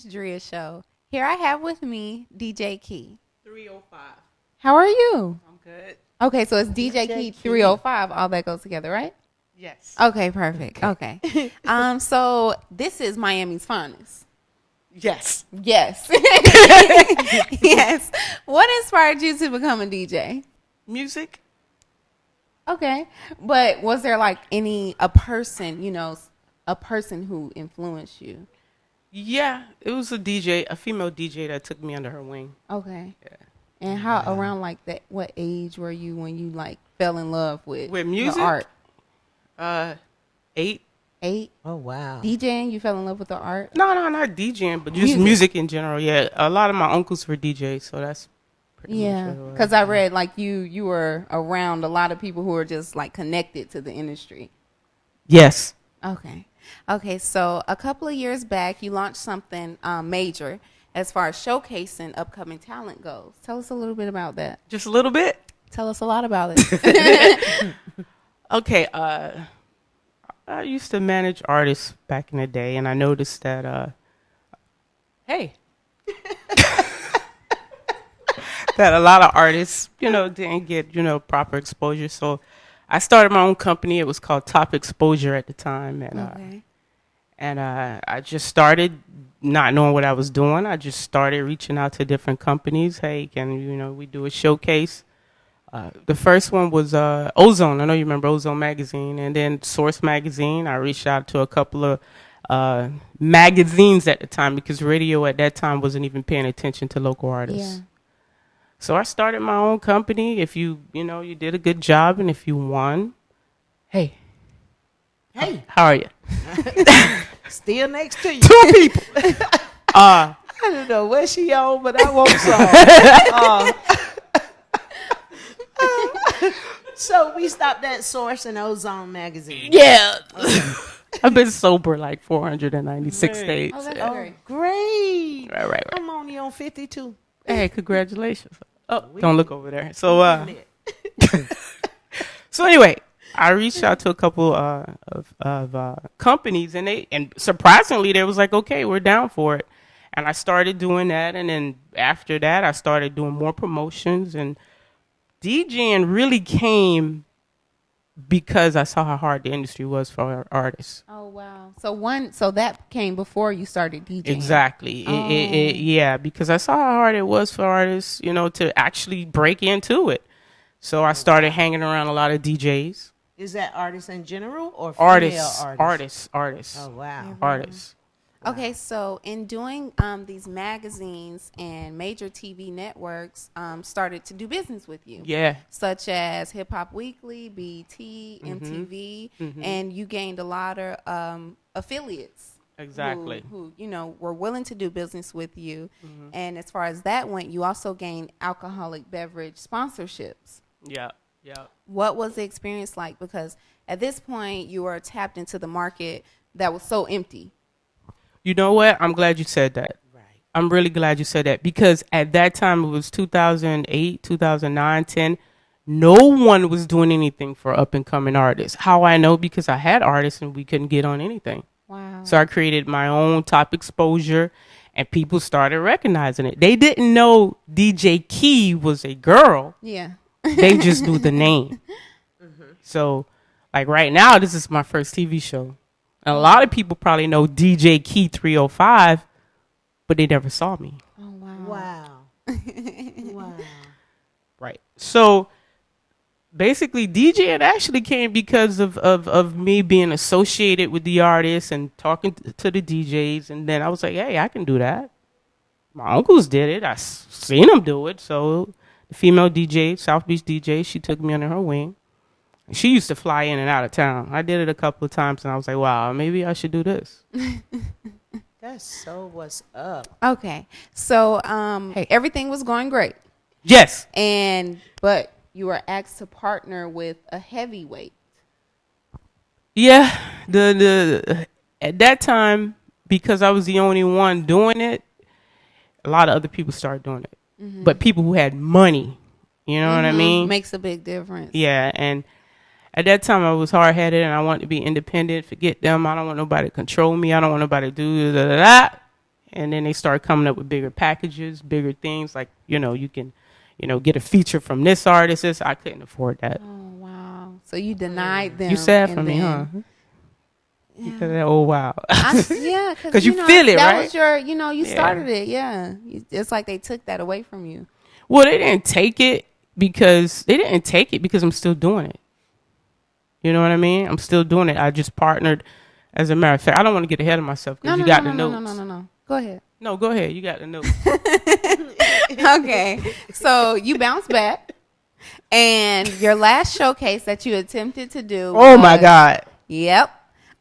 Ms.Dria show. Here I have with me DJ Kee. 305. How are you? I'm good. Okay, so it's DJ Kee 305. All that goes together, right? Yes. Okay, perfect. Okay. So this is Miami's finest. Yes. Yes. Yes. What inspired you to become a DJ? Music? Okay. But was there like a person who influenced you? Yeah, it was a female DJ that took me under her wing. Okay. Yeah. And how around like that? What age were you when you like fell in love with music? The art? 8. 8. Oh wow. DJing? You fell in love with the art? No, not DJing, but just music in general. Yeah, a lot of my uncles were DJs, so that's pretty much what it was. Because I read like you were around a lot of people who were just like connected to the industry. Yes. Okay, so a couple of years back, you launched something major as far as showcasing upcoming talent goes. Tell us a little bit about that. Just a little bit? Tell us a lot about it. Okay, I used to manage artists back in the day, and I noticed that, that a lot of artists, didn't get, proper exposure. So I started my own company. It was called Top Exposure at the time. And I just started not knowing what I was doing. I just started reaching out to different companies. Hey, can, we do a showcase? The first one was Ozone. I know you remember Ozone Magazine. And then Source Magazine. I reached out to a couple of magazines at the time because radio at that time wasn't even paying attention to local artists. Yeah. So I started my own company. If you did a good job and if you won, hey, how are you? Still next to you. 2 people. I don't know where she on, but I want some. So we stopped at Source and Ozone Magazine. Yeah. I've been sober like 496 days. Oh, that's Oh, great. great. Right. I'm only on 52. Hey, congratulations. Oh, don't look over there. So, so anyway, I reached out to a couple of companies, and surprisingly, they was like, okay, we're down for it. And I started doing that, and then after that, I started doing more promotions, and DJing really came because I saw how hard the industry was for artists. Oh wow! So that came before you started DJing. Exactly. Oh. Because I saw how hard it was for artists, to actually break into it. So I started hanging around a lot of DJs. Is that artists in general or female Artists. Oh wow. Artists. Okay, so in doing these magazines and major TV networks started to do business with you. Yeah. Such as Hip Hop Weekly, BET, MTV, and you gained a lot of affiliates. Exactly. Who were willing to do business with you. And as far as that went, you also gained alcoholic beverage sponsorships. Yeah. What was the experience like? Because at this point, you were tapped into the market that was so empty. You know what? I'm glad you said that. Right. I'm really glad you said that because at that time, it was 2008, 2009, 10. No one was doing anything for up-and-coming artists. How I know? Because I had artists and we couldn't get on anything. Wow. So I created my own Top Exposure, and people started recognizing it. They didn't know DJ Kee was a girl. Yeah. They just knew the name. So, like right now, this is my first TV show. And a lot of people probably know DJ Kee 305, but they never saw me. Oh, wow. Wow. Wow. Right. So basically, DJing actually came because of me being associated with the artists and talking to the DJs. And then I was like, hey, I can do that. My uncles did it. I seen them do it. So the female DJ, South Beach DJ, she took me under her wing. She used to fly in and out of town. I did it a couple of times, and I was like, wow, maybe I should do this. That's so what's up. Okay. So everything was going great. Yes. But you were asked to partner with a heavyweight. Yeah. At that time, because I was the only one doing it, a lot of other people started doing it. But people who had money, you know what I mean? Makes a big difference. Yeah, and at that time I was hard-headed and I wanted to be independent. Forget them. I don't want nobody to control me. I don't want nobody to do da-da-da. And then they started coming up with bigger packages, bigger things. Like, you can, get a feature from this artist. I couldn't afford that. Oh, wow. So you denied them. You sad for me, huh? Yeah. Because of that, oh, wow. Yeah. Because you feel it, that right? Was your, you started it. Yeah. It's like they took that away from you. Well, they didn't take it because I'm still doing it. You know what I mean? I'm still doing it. I just partnered. As a matter of fact, I don't want to get ahead of myself because you got the notes. No. Go ahead. No, go ahead. You got the notes. Okay. So you bounced back, and your last showcase that you attempted to do. Oh, my God. Yep.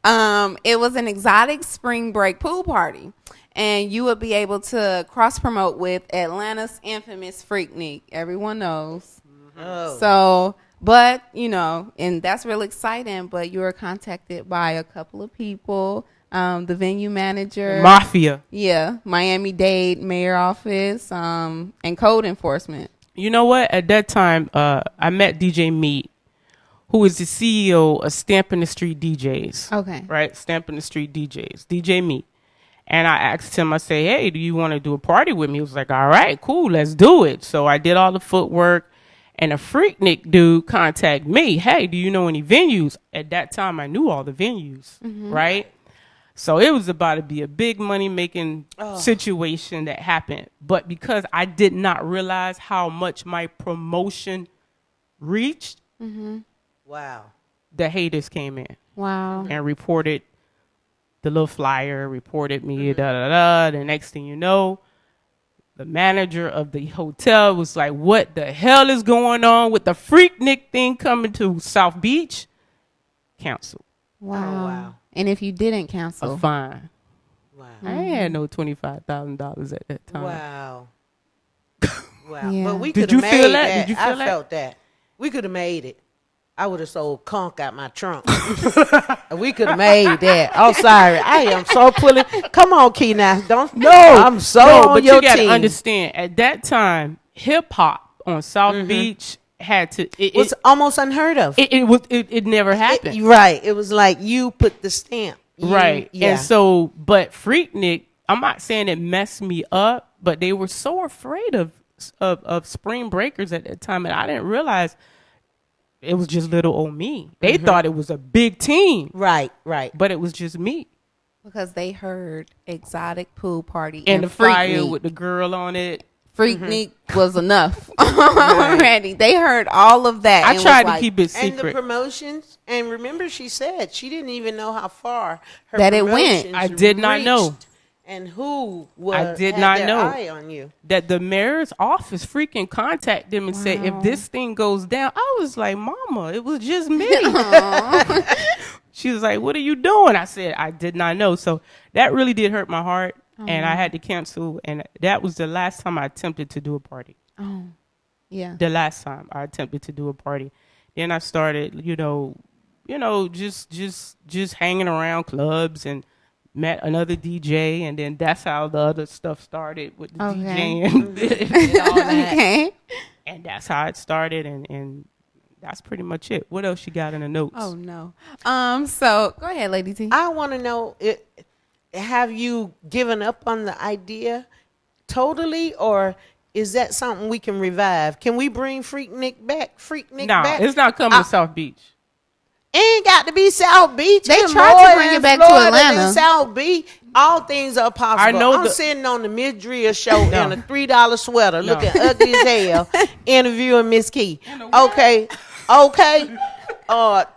It was an exotic spring break pool party, and you would be able to cross promote with Atlanta's infamous Freaknik. Everyone knows. Oh. So, but and that's really exciting. But you were contacted by a couple of people, the venue manager, Mafia. yeah, Miami-Dade mayor office, and code enforcement. You know what? At that time, I met DJ Meat, who is the CEO of Stampin' the Street DJs. Okay. Right? Stampin' the Street DJs. DJ Meat. And I asked him, I say, hey, do you want to do a party with me? He was like, all right, cool, let's do it. So I did all the footwork, and a Freaknik dude contacted me. Hey, do you know any venues? At that time, I knew all the venues, right? So it was about to be a big money-making situation that happened. But because I did not realize how much my promotion reached, Wow. the haters came in Wow. and reported the little flyer, reported me, da-da-da. The next thing you know, the manager of the hotel was like, what the hell is going on with the Freaknik thing coming to South Beach? Canceled. Wow. Oh, wow. And if you didn't cancel, A fine. Wow. I ain't had no $25,000 at that time. Wow. Wow. Yeah. But we Did could you have feel made that? that. Did you feel I that? felt that. We could have made it. I would have sold conch out my trunk. We could have made that. Oh, sorry. I am so pulling. Come on, Key, now. Don't. No. I'm so on but your you got to team. understand, at that time, hip hop on South Beach had to. It was almost unheard of. It never happened. Right. It was like you put the stamp. Right. Yeah. And so, but Freaknik, I'm not saying it messed me up, but they were so afraid of spring breakers at that time, and I didn't realize it was just little old me. They thought it was a big team, Right. Right. but it was just me. because they heard exotic pool party And the flyer Freaknik. with the girl on it. Freaknik was enough already. They heard all of that. I and tried was to keep it And the secret. promotions. And remember, she said she didn't even know how far her That it went. promotions I did not know. reached And who was I did had not their know. eye on you. That the mayor's office freaking contacted them and said, if this thing goes down, I was like, Mama, it was just me. She was like, what are you doing? I said, I did not know. So that really did hurt my heart, and I had to cancel. And that was the last time I attempted to do a party. Oh, yeah. The last time I attempted to do a party. Then I started, just hanging around clubs and met another DJ, and then that's how the other stuff started with the DJing and all that. Okay. And that's how it started, and that's pretty much it. What else you got in the notes? Oh no. So go ahead, Lady T. I want to know, have you given up on the idea totally, or is that something we can revive? Can we bring Freaknik back? No, it's not coming to South Beach. Ain't got to be South Beach. They It's tried to more bring in it back to Florida Atlanta. than South Beach. All things are possible. I know I'm sitting on the Ms.Dria show in a $3 sweater, No. looking ugly as hell, interviewing Miss Key. Okay.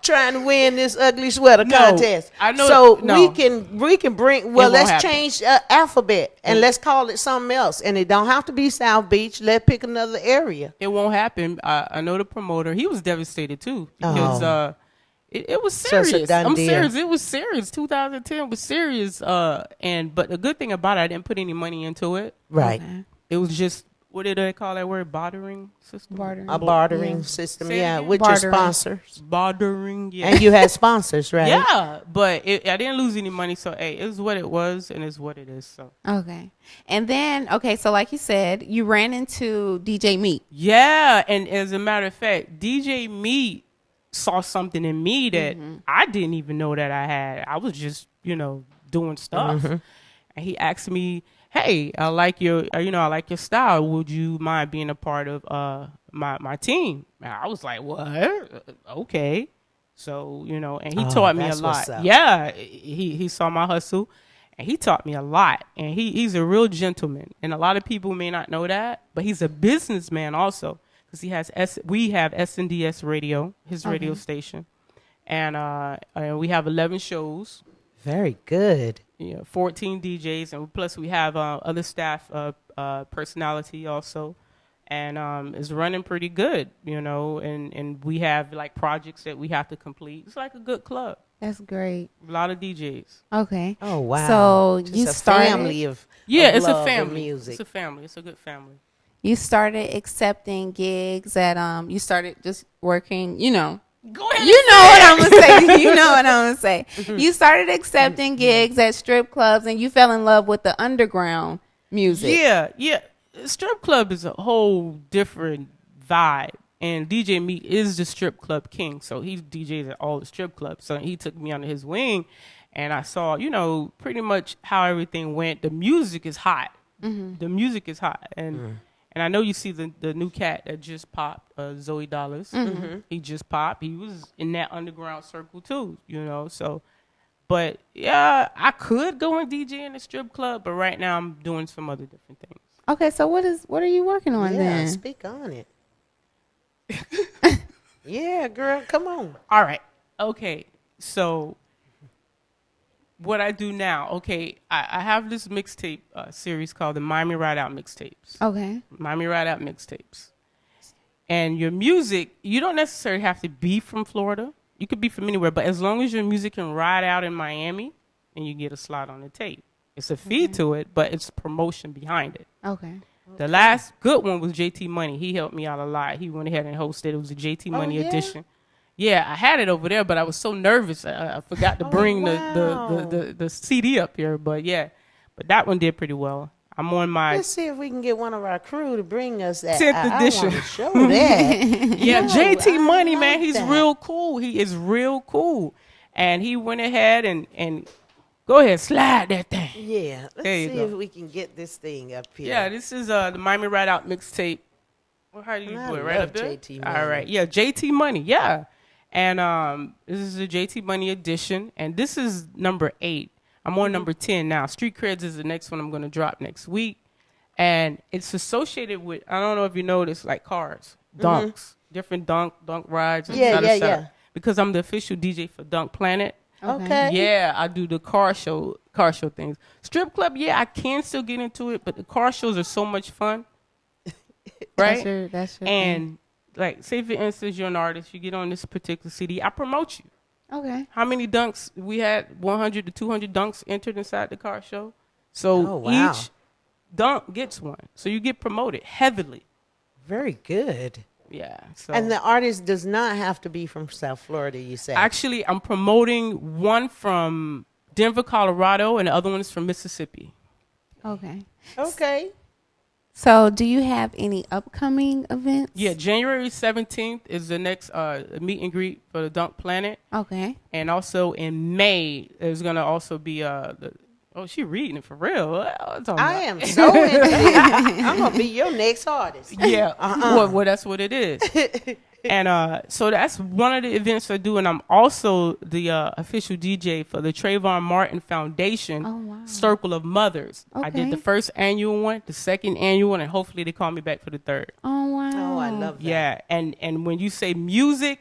Trying to win this ugly sweater contest. I know. So No. we can bring. Well, It won't let's happen. change alphabet and let's call it something else. And it don't have to be South Beach. Let's pick another area. It won't happen. I know the promoter. He was devastated too because it was So it's a serious. done I'm deal. serious. It was serious. 2010 was serious. But the good thing about it, I didn't put any money into it. Right. Okay. It was just, what did they call that word? Bartering system. Bartering. A bartering system. Say it Yeah, again? with Bartering. your sponsors. Bartering. Yeah. And you had sponsors, right? Yeah, but I didn't lose any money. So hey, it was what it was, and it's what it is. So Okay. And then, so like you said, you ran into DJ Meat. yeah, and as a matter of fact, DJ Meat saw something in me that I didn't even know that I had. I was just, doing stuff. and he asked me, "Hey, I like your I like your style. Would you mind being a part of my team?" And I was like, "What? Okay." So, and he taught me a that's what's lot. up. Yeah, he saw my hustle, and he taught me a lot. And he's a real gentleman. And a lot of people may not know that, but he's a businessman also, because we have S&DS Radio, his radio station, and we have 11 shows. Very good. 14 DJs, and plus we have other staff personality also. And it's running pretty good, and we have like projects that we have to complete. It's like a good club. That's great. A lot of DJs. Okay. Oh wow. So Just you a started family of It's love a and family. music. It's a family. It's a good family. You started accepting gigs at you started just working, Go ahead. You know what I'm gonna say. You know what I'm gonna say. You started accepting gigs at strip clubs, and you fell in love with the underground music. Yeah. Strip club is a whole different vibe, and DJ Meek is the strip club king. So he DJs at all the strip clubs. So he took me under his wing, and I saw, pretty much how everything went. The music is hot. The music is hot, and I know you see the new cat that just popped, Zoe Dollars. He just popped. He was in that underground circle too, So, but yeah, I could go and DJ in a strip club, but right now I'm doing some other different things. Okay, so what are you working on then? Speak on it. Yeah, girl, come on. All right. Okay. So what I do now, I have this mixtape series called the Miami Ride Out Mixtapes. Okay. Miami Ride Out Mixtapes. And your music, you don't necessarily have to be from Florida. You could be from anywhere, but as long as your music can ride out in Miami, then you get a slot on the tape. It's a fee to it, but it's promotion behind it. Okay. The last good one was JT Money. He helped me out a lot. He went ahead and hosted. It was a JT Money edition. Yeah, I had it over there, but I was so nervous. I forgot to bring the CD up here. But that one did pretty well. I'm on my... Let's see if we can get one of our crew to bring us that. 10th edition. I want to show that. Yeah, JT Money, I man, like he's that. real cool. He is real cool. And he went ahead and go ahead, slide that thing. Yeah, let's There you see go. if we can get this thing up here. Yeah, this is the Miami Ride Out mixtape. Well, how do you And do I it? Right love up there? JT Money. All right. Yeah, JT Money. Yeah. And this is the JT Money edition. And this is number 8. I'm on number 10 now. Street Creds is the next one I'm going to drop next week. And it's associated with, I don't know if you noticed, like cars, dunks, different dunk rides. And Yeah. Because I'm the official DJ for Dunk Planet. Okay. Yeah, I do the car show things. Strip club, yeah, I can still get into it, but the car shows are so much fun. Right? That's your And like, say for instance, you're an artist, you get on this particular CD, I promote you. thing. Okay. How many dunks? We had 100 to 200 dunks entered inside the car show. So Oh, wow. each dunk gets one. So you get promoted heavily. Very good. Yeah. So And the artist does not have to be from South Florida, you said. actually, I'm promoting one from Denver, Colorado, and the other one is from Mississippi. Okay. Okay. So, do you have any upcoming events? Yeah, January 17th is the next meet and greet for the Dunk Planet. Okay. And also in May, there's going to also be she reading it for real. What I'm talking I about? am so into it. I'm going to be your next artist. Yeah, well, that's what it is. And so that's one of the events I do. And I'm also the official DJ for the Trayvon Martin Foundation Oh, wow. Circle of Mothers. I did Okay. the first annual one, the second annual one, and hopefully they call me back for the third. Oh, wow. Oh, I love that. Yeah, and when you say music,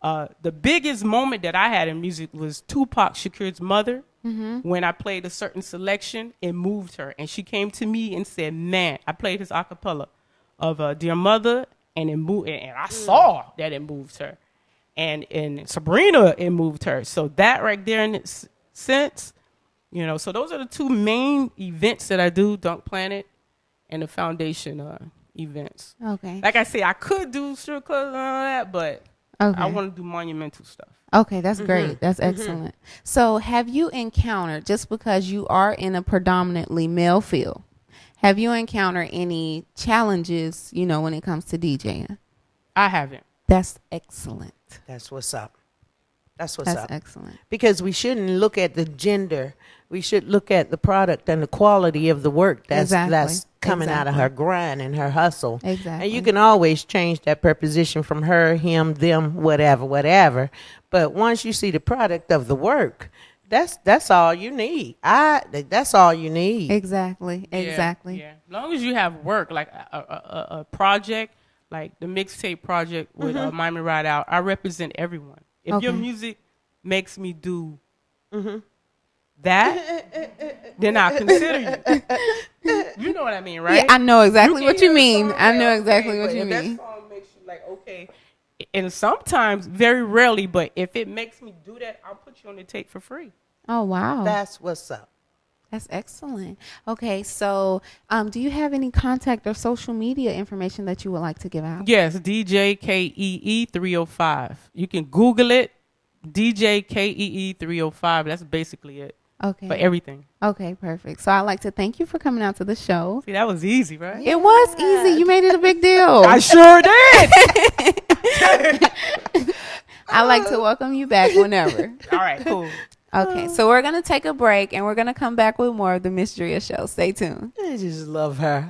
the biggest moment that I had in music was Tupac Shakur's mother. When I played a certain selection, it moved her, and she came to me and said, "Man, I played his acapella of Dear Mother, and it moved, and I saw that it moved her, and Sabrina, it moved her. So that right there in its sense, so those are the two main events that I do: Dunk Planet and the foundation events. Okay. Like I say, I could do strip clubs and all that, but Okay. I want to do monumental stuff. Okay, that's great. That's excellent. So, have you encountered, just because you are in a predominantly male field, have you encountered any challenges, when it comes to DJing? I haven't. That's excellent. That's what's up. That's what's That's up. excellent. Because we shouldn't look at the gender. We should look at the product and the quality of the work that's coming out of her grind and her hustle. Exactly. And you can always change that preposition from her, him, them, whatever. But once you see the product of the work, that's all you need. That's all you need. Exactly. Yeah. As long as you have work, like a project, like the mixtape project with Miami Ride Out, I represent everyone. If your music makes me do that, then I'll consider you. You know what I mean, right? Yeah, I know exactly what you mean. Song, I know like, exactly okay, what you if mean. that song makes you like, okay. And sometimes, very rarely, but if it makes me do that, I'll put you on the tape for free. Oh, wow. That's what's up. That's excellent. Okay, so do you have any contact or social media information that you would like to give out? Yes, DJ Kee305. You can Google it, DJ Kee305. That's basically it. Okay. For everything. Okay, perfect. So I'd like to thank you for coming out to the show. See, that was easy, right? It was easy. You made it a big deal. I sure did. I'd like to welcome you back whenever. All right, cool. Okay, so we're going to take a break, and we're going to come back with more of the Ms.Dria Show. Stay tuned. I just love her.